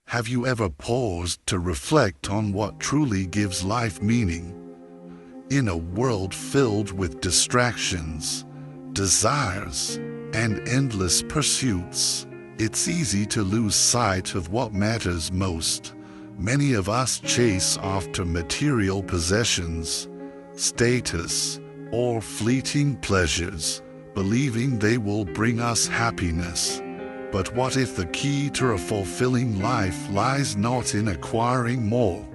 Have you ever paused to reflect on what truly gives life meaning? In a world filled with distractions, desires, and endless pursuits, it's easy to lose sight of what matters most. Many of us chase after material possessions, status, or fleeting pleasures, believing they will bring us happiness. But what if the key to a fulfilling life lies not in acquiring more,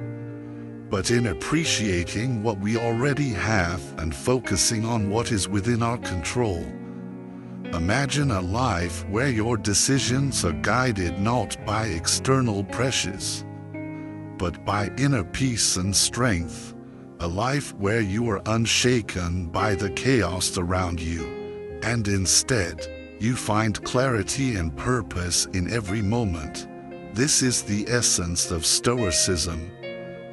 but in appreciating what we already have and focusing on what is within our control? Imagine a life where your decisions are guided not by external pressures, but by inner peace and strength. A life where you are unshaken by the chaos around you, and instead, you find clarity and purpose in every moment. This is the essence of Stoicism,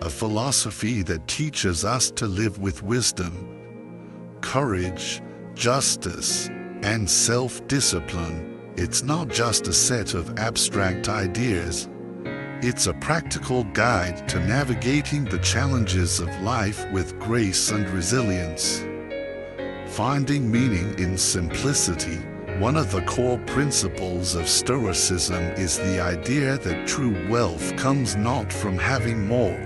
a philosophy that teaches us to live with wisdom, courage, justice, and self-discipline. It's not just a set of abstract ideas. It's a practical guide to navigating the challenges of life with grace and resilience. Finding meaning in simplicity. One of the core principles of Stoicism is the idea that true wealth comes not from having more,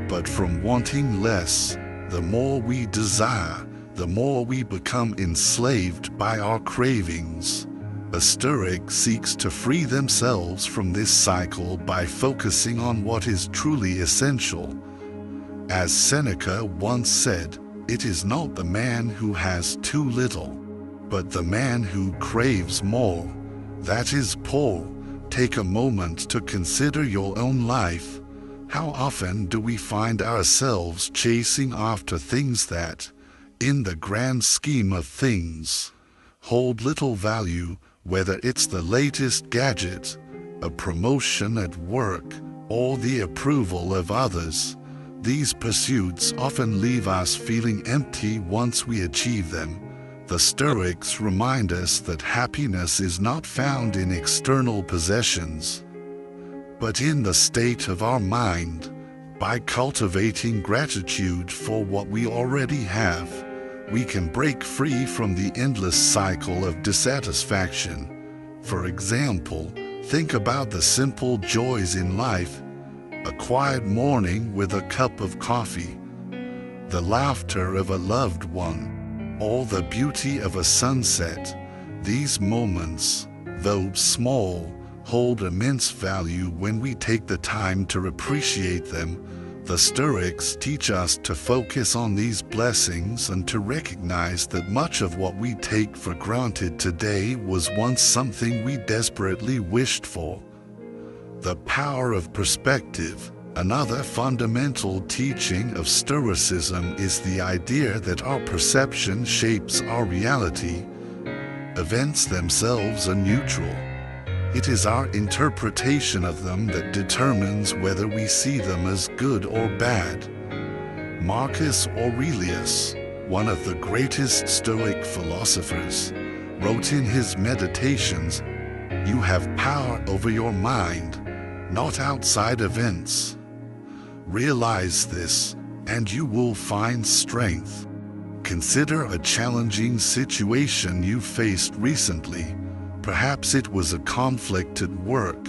but from wanting less. The more we desire, the more we become enslaved by our cravings. A Stoic seeks to free themselves from this cycle by focusing on what is truly essential. As Seneca once said, "It is not the man who has too little, but the man who craves more that is poor." Take a moment to consider your own life. How often do we find ourselves chasing after things that, in the grand scheme of things, hold little value, whether it's the latest gadget, a promotion at work, or the approval of others? These pursuits often leave us feeling empty once we achieve them. The Stoics remind us that happiness is not found in external possessions, but in the state of our mind. By cultivating gratitude for what we already have, we can break free from the endless cycle of dissatisfaction. For example, think about the simple joys in life: a quiet morning with a cup of coffee, the laughter of a loved one, or the beauty of a sunset. These moments, though small, hold immense value when we take the time to appreciate them. The Stoics teach us to focus on these blessings and to recognize that much of what we take for granted today was once something we desperately wished for. The power of perspective. Another fundamental teaching of Stoicism is the idea that our perception shapes our reality. Events themselves are neutral. It is our interpretation of them that determines whether we see them as good or bad. Marcus Aurelius, one of the greatest Stoic philosophers, wrote in his Meditations, "You have power over your mind, not outside events. Realize this, and you will find strength." Consider a challenging situation you faced recently. Perhaps it was a conflict at work,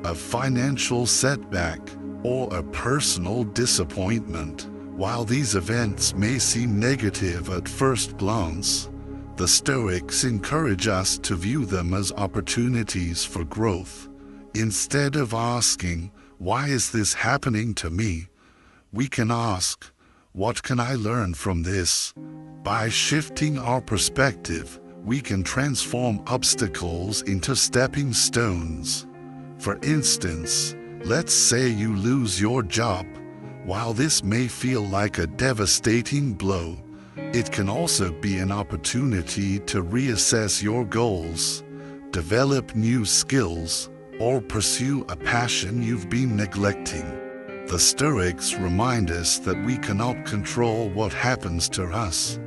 a financial setback, or a personal disappointment. While these events may seem negative at first glance, the Stoics encourage us to view them as opportunities for growth. Instead of asking, "Why is this happening to me?" we can ask, "What can I learn from this?" By shifting our perspective, we can transform obstacles into stepping stones. For instance, let's say you lose your job. While this may feel like a devastating blow, it can also be an opportunity to reassess your goals, develop new skills, or pursue a passion you've been neglecting. The Stoics remind us that we cannot control what happens to us,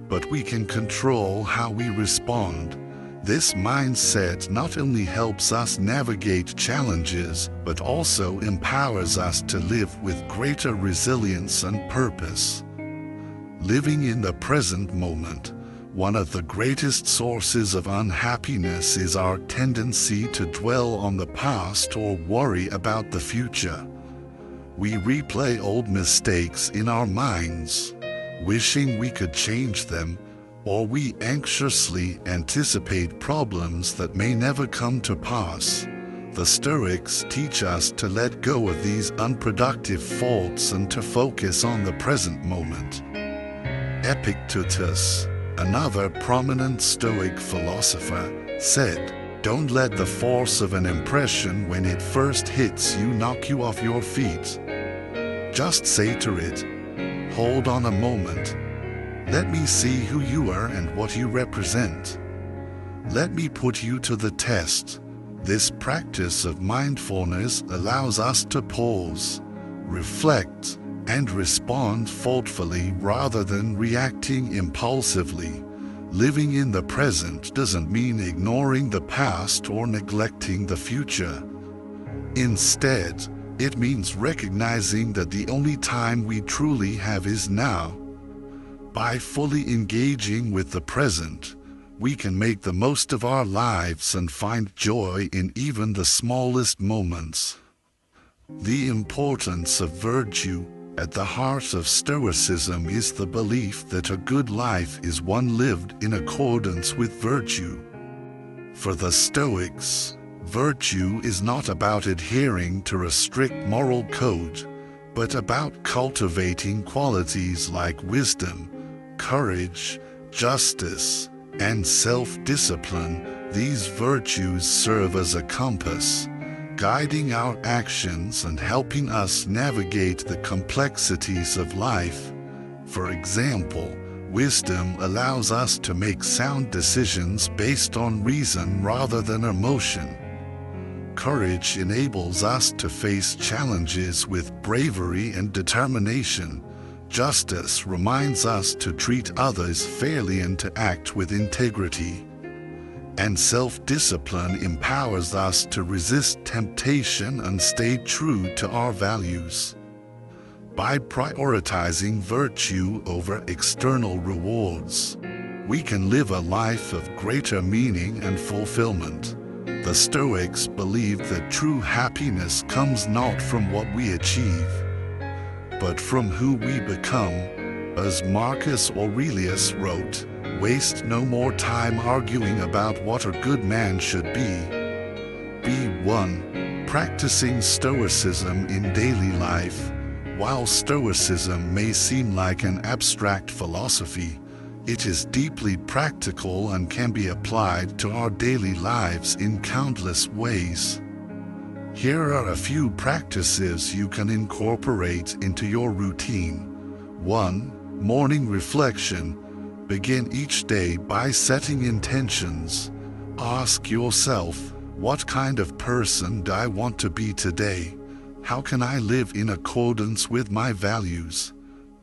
but we can control how we respond. This mindset not only helps us navigate challenges, but also empowers us to live with greater resilience and purpose. Living in the present moment, one of the greatest sources of unhappiness is our tendency to dwell on the past or worry about the future. We replay old mistakes in our minds, wishing we could change them, or we anxiously anticipate problems that may never come to pass. The Stoics teach us to let go of these unproductive thoughts and to focus on the present moment. Epictetus, another prominent Stoic philosopher, said, "Don't let the force of an impression when it first hits you knock you off your feet. Just say to it, 'Hold on a moment. Let me see who you are and what you represent. Let me put you to the test.'" This practice of mindfulness allows us to pause, reflect, and respond thoughtfully rather than reacting impulsively. Living in the present doesn't mean ignoring the past or neglecting the future. Instead, it means recognizing that the only time we truly have is now. By fully engaging with the present, we can make the most of our lives and find joy in even the smallest moments. The importance of virtue. At the heart of Stoicism is the belief that a good life is one lived in accordance with virtue. For the Stoics, virtue is not about adhering to a strict moral code, but about cultivating qualities like wisdom, courage, justice, and self-discipline. These virtues serve as a compass, guiding our actions and helping us navigate the complexities of life. For example, wisdom allows us to make sound decisions based on reason rather than emotion. Courage enables us to face challenges with bravery and determination. Justice reminds us to treat others fairly and to act with integrity. And self-discipline empowers us to resist temptation and stay true to our values. By prioritizing virtue over external rewards, we can live a life of greater meaning and fulfillment. The Stoics believed that true happiness comes not from what we achieve, but from who we become. As Marcus Aurelius wrote, "Waste no more time arguing about what a good man should be." B1. Practicing Stoicism in daily life. While Stoicism may seem like an abstract philosophy, it is deeply practical and can be applied to our daily lives in countless ways. Here are a few practices you can incorporate into your routine. 1. Morning reflection. Begin each day by setting intentions. Ask yourself, what kind of person do I want to be today? How can I live in accordance with my values?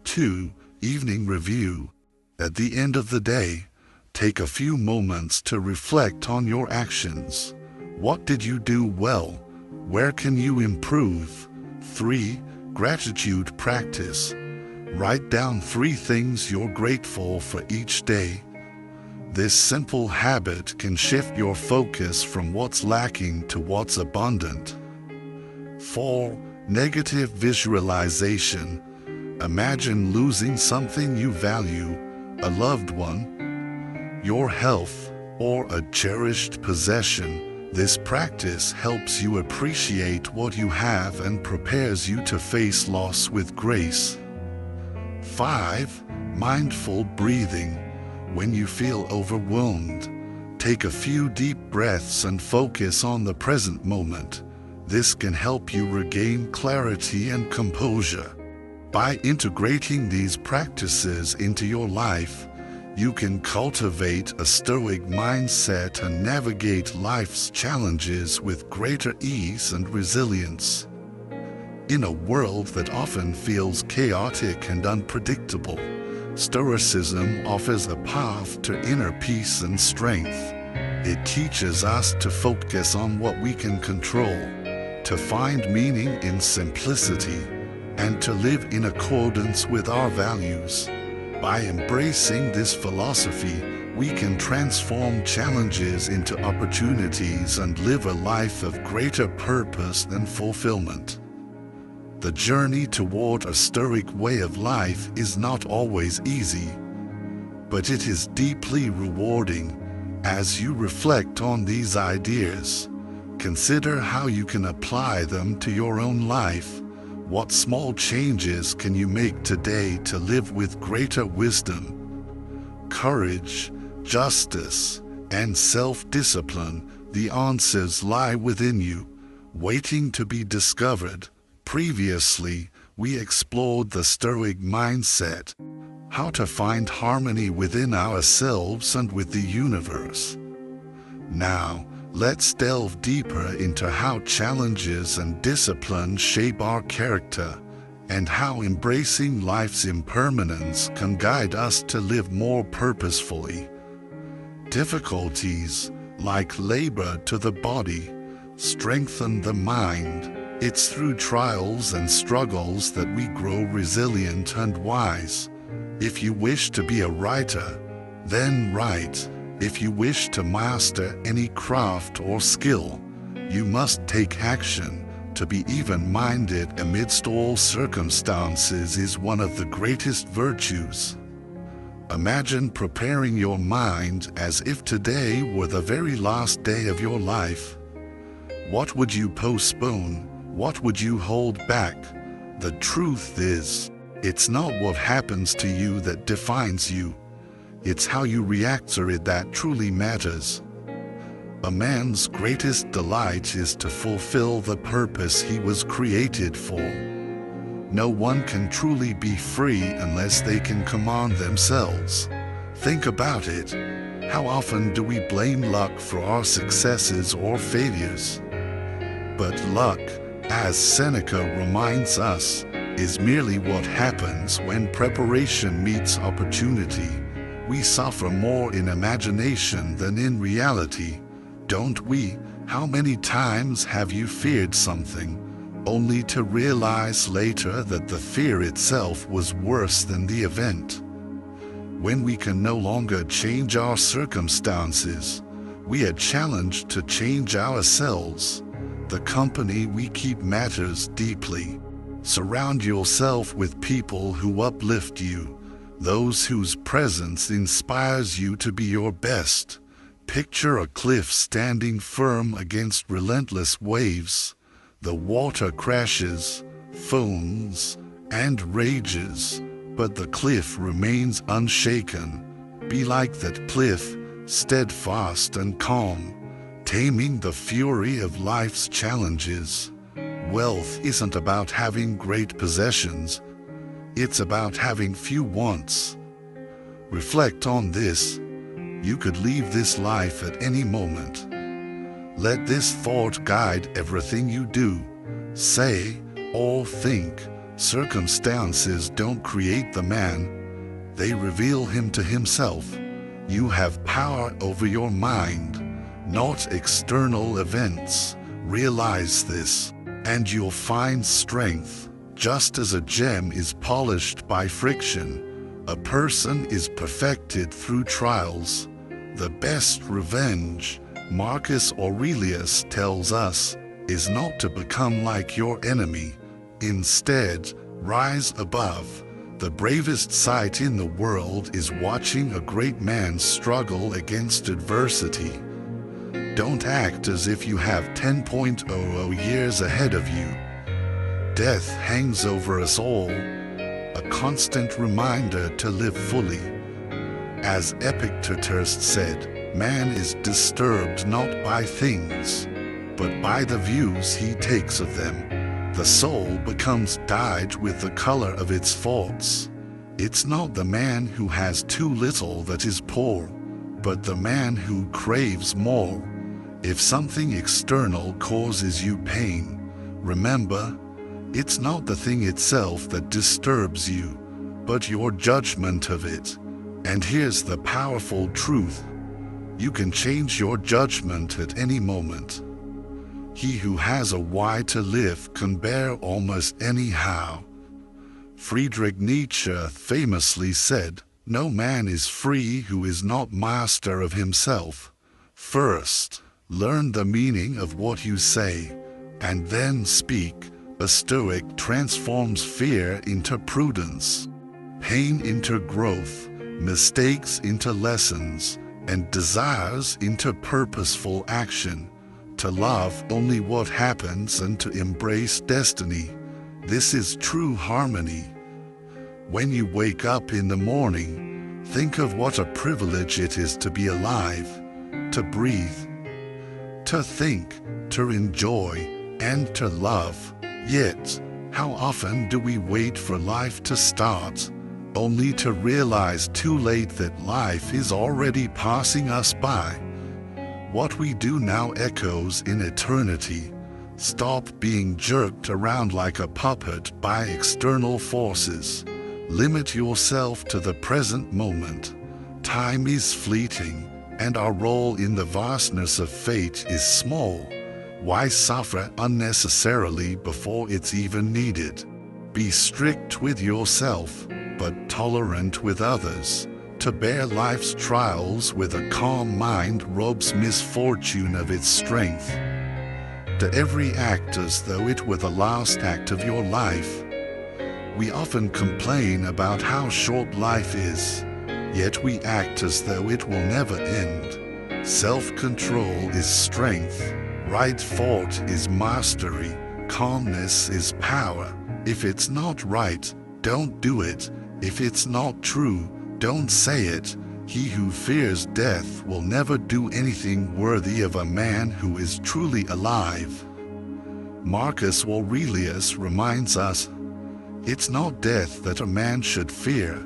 2. Evening review. At the end of the day, take a few moments to reflect on your actions. What did you do well? Where can you improve? 3. Gratitude practice. Write down 3 things you're grateful for each day. This simple habit can shift your focus from what's lacking to what's abundant. 4. Negative visualization. Imagine losing something you value, a loved one, your health, or a cherished possession. This practice helps you appreciate what you have and prepares you to face loss with grace. 5. Mindful breathing. When you feel overwhelmed, take a few deep breaths and focus on the present moment. This can help you regain clarity and composure. By integrating these practices into your life, you can cultivate a Stoic mindset and navigate life's challenges with greater ease and resilience. In a world that often feels chaotic and unpredictable, Stoicism offers a path to inner peace and strength. It teaches us to focus on what we can control, to find meaning in simplicity, and to live in accordance with our values. By embracing this philosophy, we can transform challenges into opportunities and live a life of greater purpose and fulfillment. The journey toward a Stoic way of life is not always easy, but it is deeply rewarding. As you reflect on these ideas, consider how you can apply them to your own life. What small changes can you make today to live with greater wisdom, courage, justice, and self-discipline? The answers lie within you, waiting to be discovered. Previously, we explored the Stoic mindset, how to find harmony within ourselves and with the universe. Now, let's delve deeper into how challenges and discipline shape our character, and how embracing life's impermanence can guide us to live more purposefully. Difficulties, like labor to the body, strengthen the mind. It's through trials and struggles that we grow resilient and wise. If you wish to be a writer, then write. If you wish to master any craft or skill, you must take action. To be even-minded amidst all circumstances is one of the greatest virtues. Imagine preparing your mind as if today were the very last day of your life. What would you postpone? What would you hold back? The truth is, it's not what happens to you that defines you. It's how you react to it that truly matters. A man's greatest delight is to fulfill the purpose he was created for. No one can truly be free unless they can command themselves. Think about it. How often do we blame luck for our successes or failures? But luck, as Seneca reminds us, is merely what happens when preparation meets opportunity. We suffer more in imagination than in reality, don't we? How many times have you feared something, only to realize later that the fear itself was worse than the event? When we can no longer change our circumstances, we are challenged to change ourselves. The company we keep matters deeply. Surround yourself with people who uplift you, those whose presence inspires you to be your best. Picture a cliff standing firm against relentless waves. The water crashes, foams, and rages, but the cliff remains unshaken. Be like that cliff, steadfast and calm, taming the fury of life's challenges. Wealth isn't about having great possessions. It's about having few wants. Reflect on this. You could leave this life at any moment. Let this thought guide everything you do, say, or think. Circumstances don't create the man. They reveal him to himself. You have power over your mind, not external events. Realize this, and you'll find strength. Just as a gem is polished by friction, a person is perfected through trials. The best revenge, Marcus Aurelius tells us, is not to become like your enemy. Instead, rise above. The bravest sight in the world is watching a great man struggle against adversity. Don't act as if you have 10.00 years ahead of you. Death hangs over us all, a constant reminder to live fully. As Epictetus said, man is disturbed not by things, but by the views he takes of them. The soul becomes dyed with the color of its faults. It's not the man who has too little that is poor, but the man who craves more. If something external causes you pain, remember, it's not the thing itself that disturbs you, but your judgment of it. And here's the powerful truth. You can change your judgment at any moment. He who has a why to live can bear almost anyhow. Friedrich Nietzsche famously said, "No man is free who is not master of himself. First, learn the meaning of what you say, and then speak." A Stoic transforms fear into prudence, pain into growth, mistakes into lessons, and desires into purposeful action. To love only what happens and to embrace destiny. This is true harmony. When you wake up in the morning, think of what a privilege it is to be alive, to breathe, to think, to enjoy, and to love. Yet, how often do we wait for life to start, only to realize too late that life is already passing us by? What we do now echoes in eternity. Stop being jerked around like a puppet by external forces. Limit yourself to the present moment. Time is fleeting, and our role in the vastness of fate is small. Why suffer unnecessarily before it's even needed? Be strict with yourself, but tolerant with others. To bear life's trials with a calm mind robs misfortune of its strength. To every act as though it were the last act of your life. We often complain about how short life is, yet we act as though it will never end. Self-control is strength. Right thought is mastery. Calmness is power. If it's not right, don't do it. If it's not true, don't say it. He who fears death will never do anything worthy of a man who is truly alive. Marcus Aurelius reminds us, it's not death that a man should fear,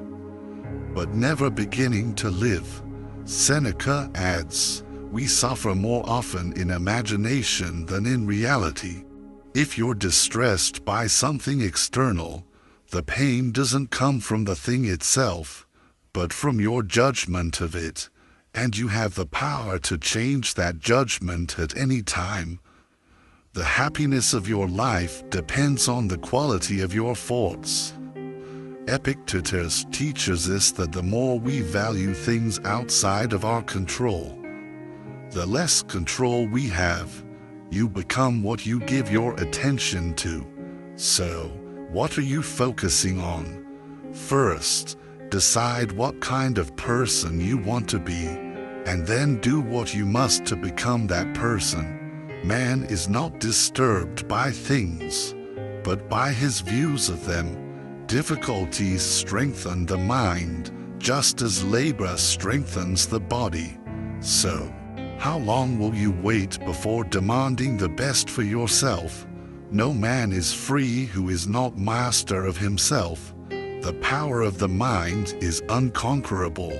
but never beginning to live. Seneca adds, we suffer more often in imagination than in reality. If you're distressed by something external, the pain doesn't come from the thing itself, but from your judgment of it, and you have the power to change that judgment at any time. The happiness of your life depends on the quality of your thoughts. Epictetus teaches us that the more we value things outside of our control, the less control we have. You become what you give your attention to. So, what are you focusing on? First, decide what kind of person you want to be, and then do what you must to become that person. Man is not disturbed by things, but by his views of them. Difficulties strengthen the mind, just as labor strengthens the body. So, how long will you wait before demanding the best for yourself? No man is free who is not master of himself. The power of the mind is unconquerable.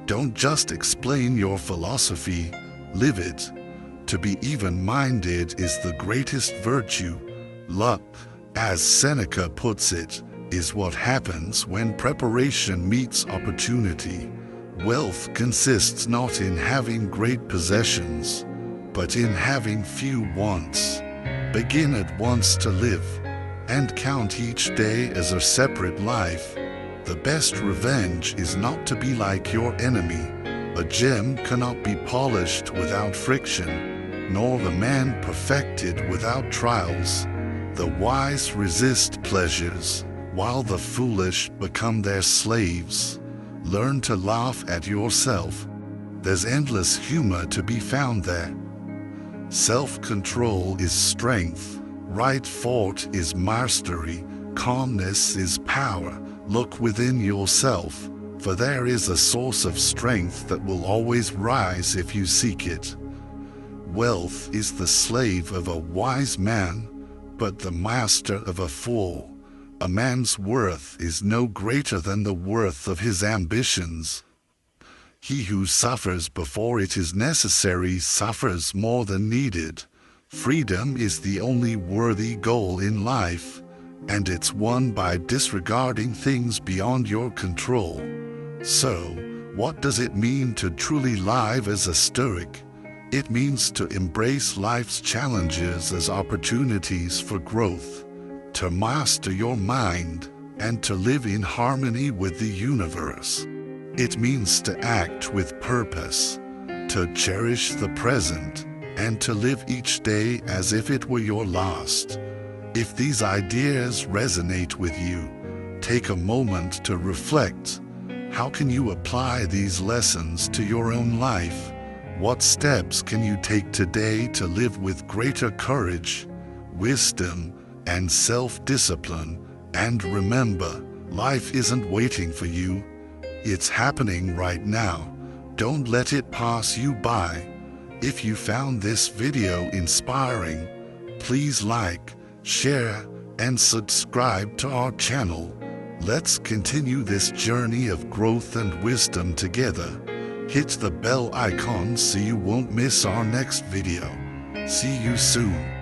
Don't just explain your philosophy, live it. To be even-minded is the greatest virtue. Luck, as Seneca puts it, is what happens when preparation meets opportunity. Wealth consists not in having great possessions, but in having few wants. Begin at once to live, and count each day as a separate life. The best revenge is not to be like your enemy. A gem cannot be polished without friction, nor the man perfected without trials. The wise resist pleasures, while the foolish become their slaves. Learn to laugh at yourself. There's endless humor to be found there. Self-control is strength. Right thought is mastery. Calmness is power. Look within yourself, for there is a source of strength that will always rise if you seek it. Wealth is the slave of a wise man, but the master of a fool. A man's worth is no greater than the worth of his ambitions. He who suffers before it is necessary suffers more than needed. Freedom is the only worthy goal in life, and it's won by disregarding things beyond your control. So, What does it mean to truly live as a Stoic? It means to embrace life's challenges as opportunities for growth, to master your mind, and to live in harmony with the universe. It means to act with purpose, to cherish the present, and to live each day as if it were your last. If these ideas resonate with you, take a moment to reflect. How can you apply these lessons to your own life? What steps can you take today to live with greater courage, wisdom, and self-discipline? And remember, life isn't waiting for you. It's happening right now. Don't let it pass you by. If you found this video inspiring, please like, share, and subscribe to our channel. Let's continue this journey of growth and wisdom together. Hit the bell icon so you won't miss our next video. See you soon.